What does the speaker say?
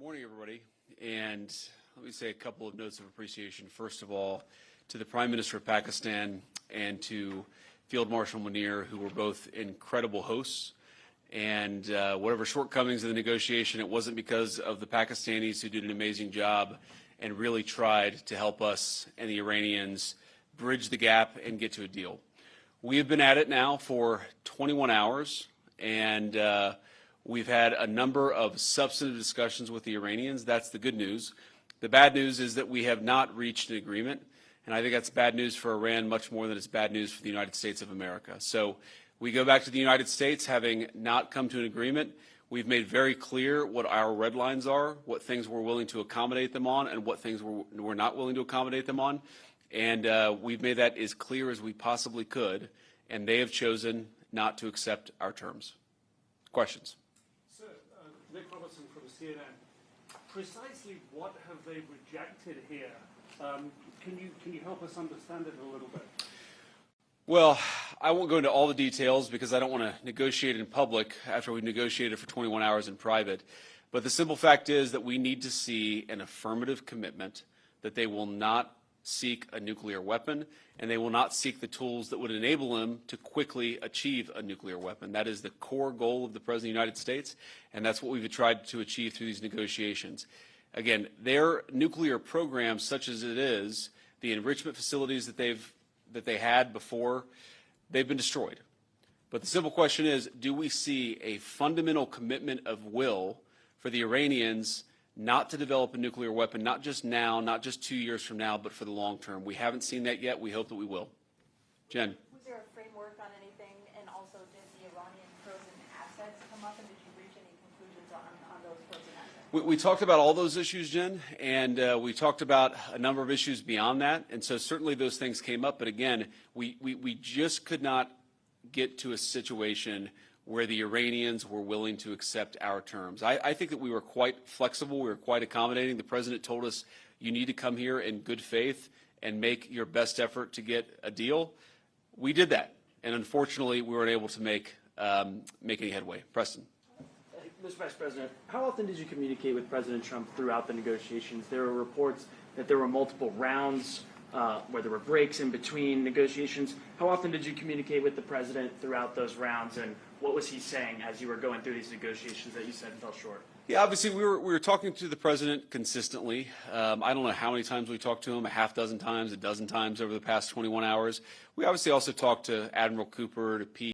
morning, everybody. And let me say a couple of notes of appreciation. First of all, to the Prime Minister of Pakistan and to Field Marshal Munir, who were both incredible hosts. And whatever shortcomings of the negotiation, it wasn't because of the Pakistanis, who did an amazing job and really tried to help us and the Iranians bridge the gap and get to a deal. We have been at it now for 21 hours, and we've had a number of substantive discussions with the Iranians. That's the good news. The bad news is that we have not reached an agreement, and I think that's bad news for Iran much more than it's bad news for the United States of America. So we go back to the United States having not come to an agreement. We've made very clear what our red lines are, what things we're willing to accommodate them on, and what things we're not willing to accommodate them on. And we've made that as clear as we possibly could, and they have chosen not to accept our terms. Questions? Sir, Nick Robertson from CNN. Precisely what have they rejected here? Can you help us understand it a little bit? Well, I won't go into all the details because I don't want to negotiate in public after we've negotiated for 21 hours in private. But the simple fact is that we need to see an affirmative commitment that they will not seek a nuclear weapon, and they will not seek the tools that would enable them to quickly achieve a nuclear weapon. That is the core goal of the President of the United States, and that's what we've tried to achieve through these negotiations. Again, their nuclear program, such as it is, the enrichment facilities that they had before, they've been destroyed. But the simple question is, do we see a fundamental commitment of will for the Iranians not to develop a nuclear weapon, not just now, not just 2 years from now, but for the long term? We haven't seen that yet. We hope that we will. Jen. Was there a framework on anything? And also, did the Iranian frozen assets come up, and did you reach any conclusions on those frozen assets? We talked about all those issues, Jen, and we talked about a number of issues beyond that. And so certainly those things came up. But again, we just could not get to a situation where the Iranians were willing to accept our terms. I think that we were quite flexible. We were quite accommodating. The President told us, you need to come here in good faith and make your best effort to get a deal. We did that. And unfortunately, we weren't able to make any headway. Preston. Mr. Vice President, how often did you communicate with President Trump throughout the negotiations? There were reports that there were multiple rounds where there were breaks in between negotiations. How often did you communicate with the President throughout those rounds, and what was he saying as you were going through these negotiations that you said fell short? Yeah, obviously we were talking to the President consistently. I don't know how many times we talked to him, a half dozen times, a dozen times over the past 21 hours. We obviously also talked to Admiral Cooper, to Pete.